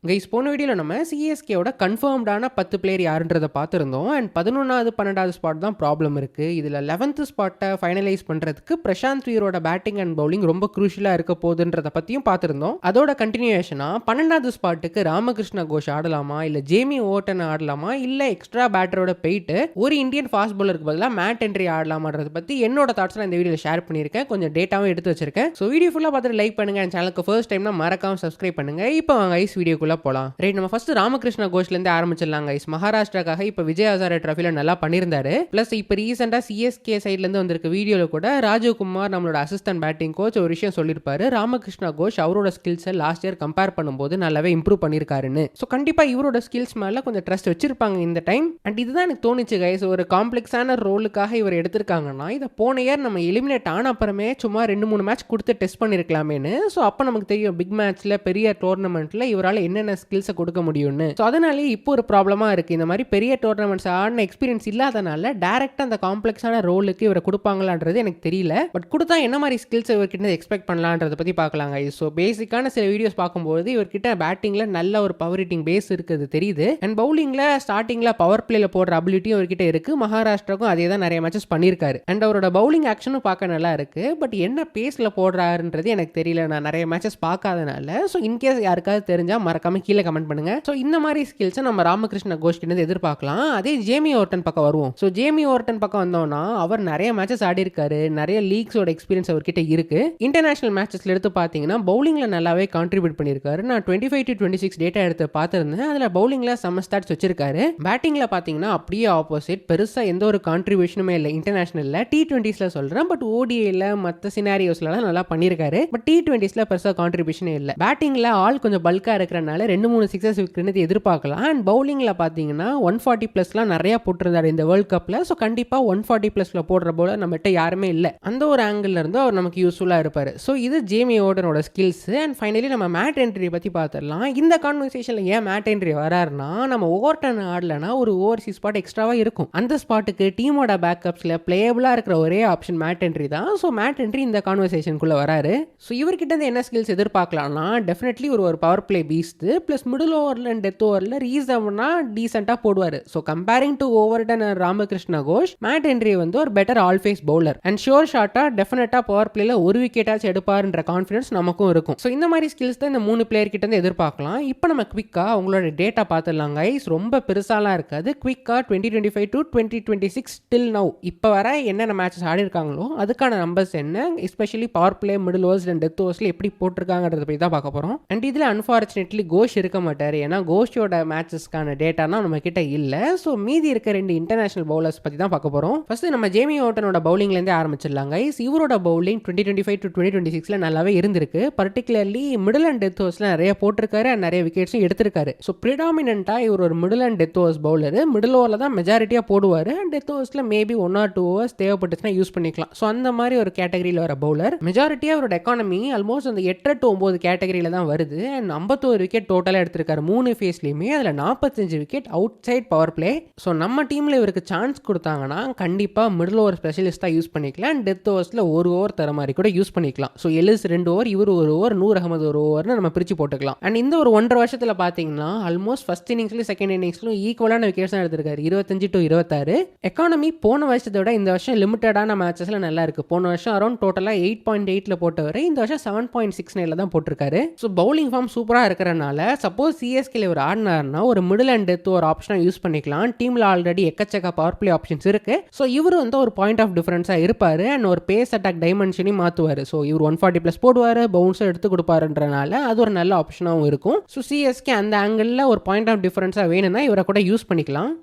Guys போன வீடியோவில் நம்ம சிஎஸ்கேவோட கன்ஃபர்ம்டான 10 பிளேயர் யாருன்றதை பார்த்துருந்தோம். அண்ட் 11வது 12வது ஸ்பாட் தான் ப்ராப்ளம் இருக்குது. இதில் 11th ஸ்பாட்டை ஃபைனலைஸ் பண்ணுறதுக்கு பிரசாந்த் வீரோட பேட்டிங் அண்ட் பவுலிங் ரொம்ப குரூஷியலாக இருக்க போகுதுன்றதை பற்றியும் பார்த்துருந்தோம். அதோட கண்டினியூஷனாக 12வது ஸ்பாட்டுக்கு ராமகிருஷ்ண கோஷ் ஆடலாமா, இல்லை ஜேமி ஓட்டன் ஆடலாமா, இல்லை எக்ஸ்ட்ரா பேட்டரோட போயிட்டு ஒரு இந்தியன் ஃபாஸ்ட் பவுலருக்கு பதிலாக மேட் என்ட்ரி ஆடலாமான்றதை பற்றி என்னோட தாட்ஸ் நான் இந்த வீடியோவில் ஷேர் பண்ணியிருக்கேன். கொஞ்சம் டேட்டாவும் எடுத்து வச்சிருக்கேன். ஸோ வீடியோ ஃபுல்லாக பார்த்துட்டு லைக் பண்ணுங்கள். அண்ட் சேனலுக்கு ஃபர்ஸ்ட் டைம்னா மறக்காம சப்ஸ்கிரைப் பண்ணுங்கள். இப்போ வாங்க கைஸ் வீடியோக்குள்ள போலாம். ரைட், நம்ம ஃபர்ஸ்ட் ராமகிருஷ்ண கோஷ்லேருந்து ஆரம்பிச்சிடலாம் கைஸ். மகாராஷ்டிராக்காக இப்போ விஜய் ஹசாரே ட்ராஃபில நல்லா பண்ணியிருந்தாரு. பிளஸ் இப்போ ரீசெண்டாக சிஎஸ்கே சைட்லேருந்து வந்திருக்க வீடியோவில் கூட ராஜீவ்குமார் நம்மளோட அசிஸ்டன்ட் பேட்டிங் கோச் ஒரு விஷயம் சொல்லியிருப்பாரு. ராமகிருஷ்ண கோஷ் அவரோட ஸ்கில்ஸை லாஸ்ட் இயர் கம்பேர் பண்ணும்போது நல்லாவே இம்ப்ரூவ் பண்ணியிருக்காருன்னு. ஸோ கண்டிப்பாக இவரோட ஸ்கில்ஸ் மேலே கொஞ்சம் ட்ரஸ்ட் வச்சிருப்பாங்க இந்த டைம். அண்ட் இதுதான் எனக்கு தோணுச்சு கைஸ், ஒரு காம்ப்ளெக்ஸான ரோலுக்காக இவர் எடுத்திருக்காங்கன்னா இதை போன இயர் நம்ம எலிமினேட் ஆன அப்புறமே சும்மா 2-3 மேட்ச் கொடுத்து டெஸ்ட் பண்ணியிருக்கலாமேன்னு. ஸோ அப்போ நமக்கு தெரியும் பிக் மேட்ச்ல பெரிய டோர்னமெண்ட்ல இவரால் என்னென்ன ஸ்கில்ஸை கொடுக்க முடியும்னு. ஸோ அதனாலே இப்போ ஒரு ப்ராப்ளமாக இருக்குது. இந்த மாதிரி பெரிய டோர்னமெண்ட்ஸ் ஆடின எக்ஸ்பீரியன்ஸ் இல்லாதனால டேரெக்டாக அந்த காம்ப்ளெக்ஸான ரோலுக்கு இவரை கொடுப்பாங்களான்றது எனக்கு தெரியல. பட் கொடுத்தா என்ன மாதிரி ஸ்கில்ஸ் இவர்கிட்ட எக்ஸ்பெக்ட் பண்ணலான்றதை பற்றி பார்க்கலாங்க. ஸோ பேசிக்கான சில வீடியோஸ் பார்க்கும்போது இவர்கிட்ட பேட்டிங்கில் நல்ல ஒரு பவர் ஹிட்டிங் பேஸ் இருக்குது தெரியுது. அண்ட் பவுலிங்கில் ஸ்டார்டிங்கில் பவர் பிளேல போடுற அபிலிட்டியும் இவர்கிட்ட இருக்குது. மகாராஷ்டிராவுக்கும் அதே தான் நிறைய மேட்சஸ் பண்ணியிருக்காரு. அண்ட் அவரோட பவுலிங் ஆக்ஷனும் பார்க்க நல்லா இருக்கு. பட் என்ன பேஸில் போடுறாருன்றது எனக்கு தெரியல, நான் நிறைய மேட்சஸ் பார்க்காதனால. ஸோ இன்கேஸ் யாருக்காவது தெரிஞ்சால் மறக்காம கீழே கமெண்ட் பண்ணுங்க. ஸோ இந்த மாதிரி ஸ்கில்ஸை நம்ம ராமகிருஷ்ண கோஷ் கிட்ட எதிர்பார்க்கலாம். அதே ஜேமி ஓர்டன் பக்கம் வருவோம். ஸோ ஜேமி ஓர்டன் பக்கம் வந்தோம்னா அவர் நிறைய மேட்சஸ் ஆடி இருக்காரு, நிறைய லீக்ஸோட எக்ஸ்பீரியன்ஸ் அவர்கிட்ட இருக்கு. இன்டர்நேஷனல் மேட்சஸ்ல எடுத்து பார்த்தீங்கன்னா பவுலிங்ல நல்லாவே கான்ட்ரிபியூட் பண்ணியிருக்காரு. நான் 25-26 டேட்டா எடுத்து பார்த்துருந்தேன். அதில் பவுலிங்ல செம்ம ஸ்டாட்ஸ் வச்சிருக்காரு. பேட்டிங்ல பார்த்தீங்கன்னா அப்படியே ஆப்போசிட், பெருசா எந்த ஒரு கான்ட்ரிபியூஷனுமே இல்லை இன்டர்நேஷனல்ல. T20ஸ்ல சொல்றேன், பட் ஓடிஐல மற்ற சினாரியோஸ்லாம் நல்லா பண்ணியிருக்காரு. பட் T20ஸ்ல பெருசா கான்ட்ரிபியூஷனே இல்லை. பேட்டிங்ல ஆள் கொஞ்சம் பல்கா இருக்கிறனால 2-3 சிக்ஸஸ் விக்கிறது எதிர்பார்க்கலாம். அண்ட் பவுலிங்ல பார்த்தீங்கன்னா 140+ நிறைய போட்டிருந்தாரு இந்த வேர்ல்ட் கப்ல. ஸோ கண்டிப்பா 140+ போடுற போல நம்மகிட்ட யாருமே இல்லை. அந்த ஒரு ஆங்கிள் இருந்து அவர் நமக்கு யூஸ்ஃபுல்லா இருப்பாரு. ஸோ இது ஜேமி ஓர்டனோட ஸ்கில்ஸ். அண்ட் ஃபைனலி நம்ம மேட் என்ட்ரி பத்தி பார்த்துடலாம். இந்த கான்வர்சேஷன்ல ஏன் மேட் என்ட்ரி வராருன்னா, நம்ம ஓவர்டன் ஆடலனா ஒரு ஓவர்சீஸ் ஸ்பாட் எக்ஸ்ட்ராவா இருக்கும். அந்த ஸ்பாட்டுக்கு டீமோட பேக்கப்ஸ்ல பிளேயபிளா இருக்கிற ஒரே ஆப்ஷன் மேட் என்ட்ரி தான். ஸோ மேட் என்ட்ரி இந்த கான்வர்சேஷனுக்குள்ள வராரு. ஸோ இவர்கிட்ட இருந்து என்ன ஸ்கில்ஸ் எதிர்பார்க்கலாம்னா, டெஃபினெட்லி ஒரு power play beast, plus middle ஓவர்ல அண்ட் டெத் ஓவர்ல ரீசன்னா டீசெண்டா போடுவாரு. So comparing to Overton Ramakrishna Ghosh, Matt Henry ஒரு better all phase bowler. And sure ஷாட்டா டெஃபினட்டா பவர் பிளேல ஒரு விக்கெட்டாச்சும் எடுப்பாருன்ற கான்ஃபிடன்ஸ் நமக்கும் இருக்கும். ஸோ இந்த மாதிரி ஸ்கில்ஸ் தான் இந்த 3 பிளேயர் கிட்ட இருந்து எதிர்பார்க்கலாம். இப்போ நம்ம குவிக்கா அவங்களோட டேட்டா பார்த்துடலாம் கைஸ். ரொம்ப பெருசாலாம் இருக்காது. குவிக்கா 2025-2026 டில் நவ் இப்போ வர என்னென்ன மேட்சஸ் ஆடி இருக்காங்களோ அதுக்கான நம்பர்ஸ் என்ன, especially power play, middle overs and death ஓவர்ஸ்ல எப்படி போட்டிருக்காங்கன்றத பத்தி தான் பார்க்க போறோம். அண்ட் இதுல அன்பார்ச்சுனேட்லி கோஷ் இருக்க மாட்டாரு, ஏன்னா கோஷோட மேட்சஸ்க்கான டேட்டானா நம்ம கிட்ட இல்ல. ஸோ மீதி இருக்க 2 இன்டர்நேஷனல் பவுலர்ஸ் பத்தி தான் பார்க்க போறோம். ஃபர்ஸ்ட் நம்ம ஜேமி ஓர்டனோட பவுலிங்ல இருந்து ஆரம்பிச்சிடலாம் கைஸ். இவரோட பவுலிங் 2025-2026ல நல்லாவே இருந்திருக்கு. பர்டிகுலர்லி மிடில் அண்ட் டெத் ஓவர்ஸ்ல நிறைய போட்டிருக்காரு அண்ட் நிறைய விக்கெட்ஸும் எடுத்திருக்காரு. ஸோ ப்ரிடாமினன்ட்டா இவர் ஒரு middle and death overs bowler. Middle ஓவர்ல தான் மெஜாரிட்டியா போடுவாரு. அண்ட் டெத் ஓவர்ஸ்ல மேபி 1 or 2 ஓவர்ஸ் தேவைப்பட்டுச்சுன்னா யூஸ் பண்ணிக்கலாம். ஸோ அந்த மாதிரி ஒரு கேட்டகரியில் வர பவுலர். மெஜாரிட்டியா அவரோட எக்கானமி ஆல்மோஸ்ட் அந்த 8 to 9 கேட்டகரியில தான் வருது. அண்ட் 51 விக்கெட் டோட்டலா எடுத்திருக்காரு 3 ஃபேஸ்லயுமே. அதுல 45 wicket outside power play. So நம்ம டீம்ல இவருக்கு சான்ஸ் கொடுத்தாங்கன்னா கண்டிப்பா மிடில் ஓவர் ஸ்பெஷலிஸ்டா யூஸ் பண்ணிக்கலாம். அண்ட் டெத் ஓவர்ஸ்ல 1 ஓவர் தர மாதிரி கூட யூஸ் பண்ணிக்கலாம். ஸோ எலிஸ் 2 ஓவர், இவர் 1 ஓவர், நூர் அகமது 1 ஓவர்னு நம்ம பிரிச்சு போட்டுக்கலாம். அண்ட் இந்த ஒரு 1.5 வருஷத்துல பாத்தீங்கன்னா ஆல்மோஸ்ட் ஃபர்ஸ்ட் இன்னிங்ஸ்லயும் செகண்ட் இன்னிங்ஸ்லயும் ஈக்குவலான விக்கெட்ஸ் தான் எடுத்திருக்காரு. 25 to 26. எக்கானமி போன வருஷத்தை விட இந்த வருஷம் லிமிட்டடான மேட்சஸ்ல நல்லா இருக்கு. போன வருஷம் அரௌண்ட் டோட்டலா 8.8ல போட்டவரை இந்த வருஷம் 7.69ல தான் போட்டிருக்காரு. ஸோ பவுலிங் ஃபார்ம் சூப்பரா இருக்கிறனால சப்போஸ் சிஎஸ்கேல இவர் ஆடினார்னா ஒரு மிடில் அண்ட் டெத் ஒரு ஆப்ஷனா யூஸ் பண்ணிக்கலாம். டீம்ல ஆல்ரெடி எக்கச்சக்க பவர் பிளே ஆப்ஷன்ஸ் இருக்கு. ஸோ இவர் ஒரு பாயிண்ட் ஆஃப் டிஃபரன்ஸா இருப்பாரு. அண்ட் ஒரு பேஸ் அட்டாக் டைமென்ஷனையும் மாத்துவாரு. ஸோ இவர் 140+ போடுவாரு, பவுன்ஸர் எடுத்து கொடுப்பாருன்றனால அது ஒரு நல்ல ஆப்ஷனாகவும் இருக்கும். ஸோ சிஎஸ்கே அந்த ஆங்கிள் ஒரு பாயிண்ட் ஆஃப் டிஃபரன்ஸா வேணும்னா இவரை கூட யூஸ் பண்ணிக்கலாம்.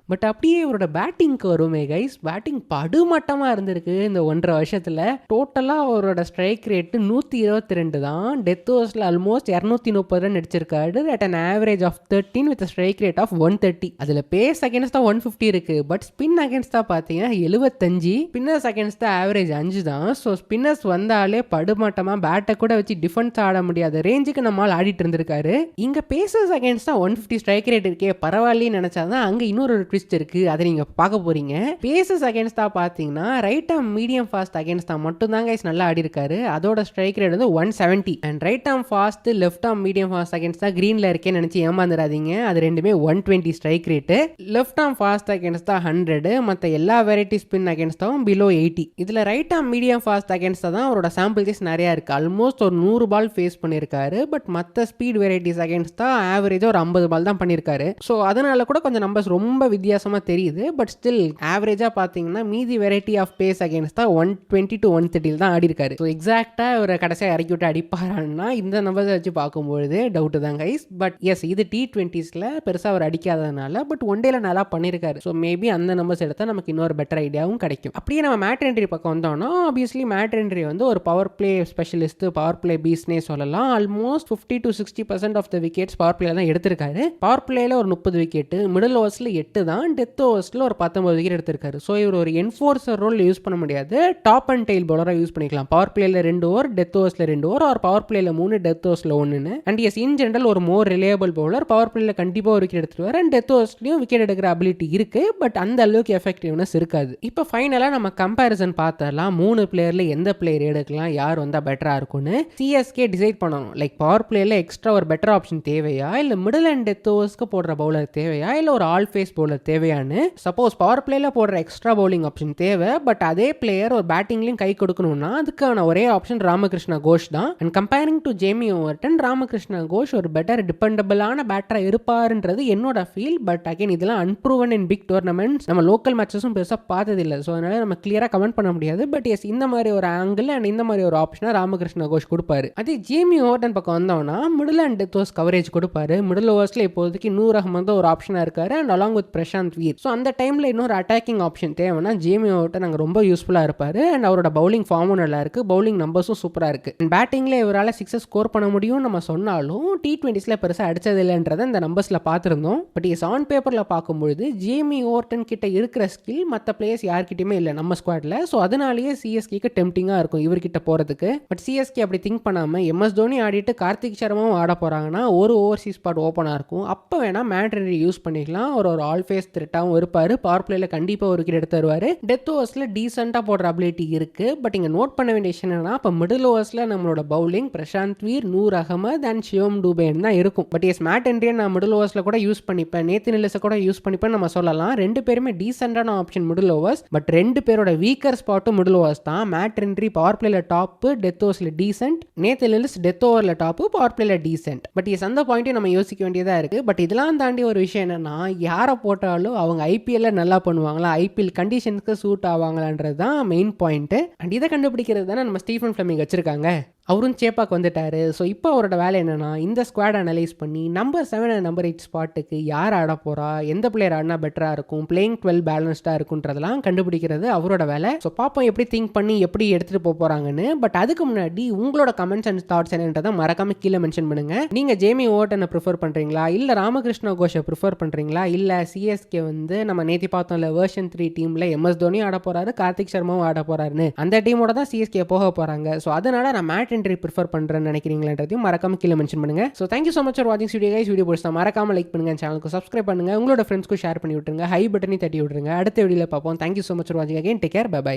பட் அப்படியே இவரோட பேட்டிங்க்கு வருமே கைஸ், பேட்டிங் படுமட்டமா இருந்திருக்கு இந்த 1.5 வருஷத்துல. டோட்டலா அவரோட ஸ்ட்ரைக் ரேட் 122 தான். டெத் ஓவர்ஸ்ல ஆல்மோஸ்ட் 230 ரன் அடிச்சிருக்காரு at an average of 13 with a strike rate of 130. அதுல பேஸ் அகைன்ஸ்ட் 150 இருக்கு. பட் ஸ்பின் அகைன்ஸ்ட் பாத்தீங்கன்னா 75. ஸ்பின்னர்ஸ் அகைன்ஸ்ட் ஆவரேஜ் 5 தான். ஸோ ஸ்பின்னர்ஸ் வந்தாலே படுமாட்டமா பேட்டை கூட வச்சு டிஃபென்ஸ் ஆட முடியாத ரேஞ்சுக்கு நம்மால் ஆடிட்டு இருந்திருக்காரு. இங்க பேசர்ஸ் அகைன்ஸ்ட் 150 ஸ்ட்ரைக் ரேட் இருக்கே பரவாயில்லன்னு நினைச்சாதான் அங்க இன்னொரு ட்விஸ்ட் இருக்கு, அதை நீங்க பார்க்க போறீங்க. பேசர்ஸ் அகைன்ஸ்டா பாத்தீங்கன்னா ரைட் ஆர்ம் மீடியம் ஃபாஸ்ட் அகைன்ஸ்டா மட்டும் தான் நல்லா ஆடி இருக்காரு. அதோட strike rate 170. And right arm fast, left arm medium fast அகைன்ஸ்டா கிரீன்ல இருக்கேன்னு நினைச்சு ஏமாந்துடாதீங்க. அது ரெண்டுமே 120 strike rate. Left arm fast against தான் 100, மற்ற எல்லா வெரைட்டி ஸ்பின் அகேன்ஸ்டாவும் பிலோ 80. இதுல ரைட் ஆர்ம் மீடியம் ஃபாஸ்ட் அகேன்ஸ்டா தான் அவரோட சாம்பிள் சைஸ் நிறைய இருக்கு. ஆல்மோஸ்ட் ஒரு 100 பால் ஃபேஸ் பண்ணியிருக்காரு. பட் மற்ற ஸ்பீட் வெரைட்டிஸ் அகேன்ஸ்டா ஆவரேஜா ஒரு 50 பால் தான் பண்ணியிருக்காரு. ஸோ அதனால கூட கொஞ்சம் நம்பர்ஸ் ரொம்ப வித்தியாசமா தெரியுது. பட் ஸ்டில் ஆவரேஜா பார்த்தீங்கன்னா மீதி வெரைட்டி ஆஃப் பேஸ் அகேன்ஸ்டா 120 to 130 தான் ஆடி இருக்காரு. ஸோ எக்ஸாக்டா ஒரு கடைசியாக இறக்கி விட்டு அடிப்பாரான்னா இந்த நம்பர்ஸை வச்சு பார்க்கும்பொழுது டவுட் தான் கைஸ். பட் எஸ் இது T20s பெருசாக அவர் அடிக்காததுனால பட் ஒன் டேல நல்லா பண்ணியிருக்காரு. ஸோ மேபி அந்த நம்பர்ஸ் எடுத்தால் நமக்கு இன்னொரு பெட்டர் ஐடியாவும் கிடைக்கும். அப்படியே நம்ம மேட் ஹென்ரி பக்கம் வந்தோம்னா ஆப்வியஸ்லி மேட் ஹென்ரி வந்து ஒரு power play specialist, power play பீஸ்னே சொல்லலாம். Almost 50 to 60% of the wickets power பிளேல தான் எடுத்திருக்காரு. பவர் பிளேல ஒரு 30 விக்கெட், மிடில் ஓவர்ஸ்ல 8 தான், டெத் ஓவர்ஸ்ல ஒரு 19 விக்கெட் எடுத்திருக்காரு. ஸோ இவர் ஒரு என்ஃபோர்சர் ரோல் யூஸ் பண்ண முடியாது, டாப் அண்ட் டெயில் பவுலராக யூஸ் பண்ணிக்கலாம். பவர் பிளேல 2 ஓவர், டெத் ஓவர்ஸ்ல 2 ஓவர், ஆர் பவர் பிளேல 3, டெத் ஓவர்ஸ்ல 1. அண்ட் எஸ் இன் ஜெனரல் ஒரு மோர் ரிலேயபிள் பவுலர். பவர் பிளேல கண்டிப்பாக ஒரு விக்கெட் எடுத்துருவார் அண்ட் டெத் ஓவர்ஸ்லயும் விக்கெட் எடுக்கிற அபிலிட்டி இருக்கு. பட் அந்த அளவுக்கு எஃபெக்டிவ்னஸ் இருக்காது. இப்போ ஃபைனலாக நம்ம கம்பேரிசன் பார்த்தரலாம். 3 பிளேயர்ல எந்த பிளேயர் எடுக்கலாம், யார் வந்தால் பெட்டராக இருக்கும்னு சிஎஸ்கே டிசைட் பண்ணணும். லைக் பவர் பிளேல எக்ஸ்ட்ரா ஒரு பெட்டர் ஆப்ஷன் தேவையா, இல்லை மிடில் அண்ட் டெத் ஓவர்ஸ்க்கு போடுற பவுலர் தேவையா, இல்லை ஒரு ஆல் ஃபேஸ் பவுலர் தேவையான்னு. சப்போஸ் பவர் பிளேல போடுற எக்ஸ்ட்ரா பவுலிங் ஆப்ஷன் தேவை, பட் அதே பிளேயர் ஒரு பேட்டிங்லையும் கை கொடுக்கணும்னா அதுக்கான ஒரே ஆப்ஷன் ராமகிருஷ்ணா கோஷ் தான். And comparing to Jamie Overton, Ramakrishna Ghosh ஒரு பெட்டர் டிபெண்டபிளான பேட்டரா இருப்பாருன்றது என்னோட ஃபீல். பட் அகைன் இதெல்லாம் அன்ப்ரூவன் இன் பிக் டோர்னமெண்ட்ஸ், நம்ம லோக்கல் மேட்சஸும் பெருசாக பார்த்ததில்லை. ஸோ அதனால நம்ம கிளியராக கமெண்ட் பண்ண முடியாது. பட் எஸ் இந்த மாதிரி ஒரு ஆங்கிள் அண்ட் இந்த மாதிரி ஒரு ஆப்ஷனாக ராமகிருஷ்ணா கோஷ் கொடுப்பாரு. அதே ஜேமி ஓவர்டன் பக்கம் வந்தோம்னா middle and death overs coverage கொடுப்பாரு. மிடில் ஓவர்ஸ்ல இப்போதைக்கு நூர் அகமது ஒரு ஆப்ஷனாக இருக்காரு and along with Prashant Veer. So அந்த டைமில் இன்னொரு அட்டாக்கிங் ஆப்ஷன் தேவைன்னா ஜேமி ஓவர்டன் அங்கே ரொம்ப யூஸ்ஃபுல்லாக இருப்பார். அண்ட் அவரோட பவுலிங் ஃபார்மும் நல்லா இருக்கு, பவுலிங் நம்பர்ஸும் சூப்பராக இருக்கு. பேட்டிங்கில் இவரால் 6 ஸ்கோர் பண்ண முடியும் நம்ம சொன்னாலும் T20s பெருசாக அடிச்சது இல்லைன்றதை இந்த நம்பர்ஸில் பார்த்துருந்தோம். பட் இஸ் ஆன் பேப்பரில் பார்க்கும்பொழுது ஜேமி ஓவர்டன் கிட்ட இருக்கிற ஸ்கில் மற்ற பிளேயர்ஸ் யார்கிட்டயுமே இல்லை நம்ம ஸ்குவாட்ல. ஸோ அதனாலேயே சிஎஸ்கேக்கு டெம்டிங்காக இருக்கும் இவர்கிட்ட போகிறதுக்கு. பட் சிஎஸ்கே அப்படி திங்க் பண்ணாமல் எம்எஸ் தோனி ஆடிட்டு கார்த்திக் சர்மாவும் ஆட போகிறாங்கன்னா ஒரு ஓவர்சீஸ் ஸ்பாட் ஓப்பனாக இருக்கும். அப்போ வேணால் மேட் ஹென்ரி யூஸ் பண்ணிக்கலாம். ஒரு ஆல் ஃபேஸ் த்ரெட்டாகவும் இருப்பார். பவர் பிளேல கண்டிப்பாக ஒரு விக்கெட் எடுத்து வருவார். டெத் ஓவர்ஸில் டீசெண்டாக போடுற அபிலிட்டி இருக்குது. பட் இங்கே நோட் பண்ண வேண்டிய விஷயம் என்னன்னா இப்போ மிடில் ஓவர்ஸில் நம்மளோட பவுலிங் பிரசாந்த் வீர், நூர் அகமது அண்ட் சிவம் டூபேன் தான் இருக்கும். பட் எஸ் மேட் ஹென்ரியை நான் மிடில் ஓவர்ஸில் கூட யூஸ் பண்ணிப்பேன், நேத்தன் எல்லிஸை கூட யூஸ் பண்ணிப்பேன் நம்ம சொல்லலாம். 2 பேருமே டீசெண்டான ஆப்ஷன் மிடில் ஓவர்ஸ். பட் 2 பேரோட வீக்கர் ஸ்பாட்டும் மிடில் ஓவர்ஸ் தான். மேட் ஹென்ரி பவர் பிளேல டாப்பு, டெத் ஓவர்ஸ்ல டீசென்ட். நேத்தன் எல்லிஸ் டெத் ஓவர்ல டாப்பு, பவர் பிளேல டீசென்ட். பட் எஸ் அந்த பாயிண்ட்டையும் நம்ம யோசிக்க வேண்டியதாக இருக்கு. பட் இதெல்லாம் தாண்டி ஒரு விஷயம் என்னன்னா யாரை போட்டாலும் அவங்க ஐபிஎல்ல நல்லா பண்ணுவாங்களா, ஐபிஎல் கண்டிஷனுக்கு சூட் ஆவாங்களான்றது தான் மெயின் பாயிண்ட். அண்ட் இதை கண்டுபிடிக்கிறது தானே நம்ம ஸ்டீஃபன் ஃபிளமிங் வச்சிருக்காங்க. அவரும் சேப்பாக்கு வந்துட்டாரு. ஸோ இப்போ அவரோட வேலை என்னன்னா இந்த ஸ்குவாட் அனலைஸ் பண்ணி நம்பர் 7 அண்ட் நம்பர் 8 ஸ்பாட்டுக்கு யார் ஆட போறா, எந்த பிளேயர் ஆடினா பெட்டராக இருக்கும், பிளேயிங் 12 பேலன்ஸ்டாக இருக்குன்றதெல்லாம் கண்டுபிடிக்கிறது அவரோட வேலை. ஸோ பார்ப்போம் எப்படி திங்க் பண்ணி எப்படி எடுத்துட்டு போறாங்கன்னு. பட் அதுக்கு முன்னாடி உங்களோட கமெண்ட்ஸ் அண்ட் தாட்ஸ் என்னன்றதை மறக்காம கீழே மென்ஷன் பண்ணுங்க. நீங்க ஜேமி ஓவர்டனை ப்ரிஃபர் பண்றீங்களா, இல்ல ராமகிருஷ்ணா கோஷை ப்ரிஃபர் பண்றீங்களா, இல்ல சிஎஸ்கே வந்து நம்ம நேத்தி பார்த்தோம்ல வெர்ஷன் 3 டீம்ல எம்எஸ் தோனி ஆட போறாரு, கார்த்திக் சர்மாவும் ஆட போறாருன்னு, அந்த டீமோட தான் சிஎஸ்கே போக போறாங்க. ஸோ அதனால நான் மேட் ஹென்ரி ப்ரிஃபர் பண்றேன்னு நினைக்கிறீங்களான்றதையும் மறக்காம கீழே மென்ஷன் பண்ணுங்க. So thank you so much for வாட்சிங் வீடியோ கைஸ். வீடியோ பிடிச்சா மறக்காம லைக் பண்ணுங்க, சேனலுக்கு சப்ஸ்கிரைப் பண்ணுங்க, உங்களோட ஃப்ரெண்ட்ஸ்க்கு ஷேர் பண்ணி விட்டுருங்க, ஹை பட்டனை தட்டி விட்டுருங்க. அடுத்த வீடியோல பார்ப்போம். தேங்க்யூ ஸோ மச் ஃபார் வாட்சிங் again. Take care, bye by.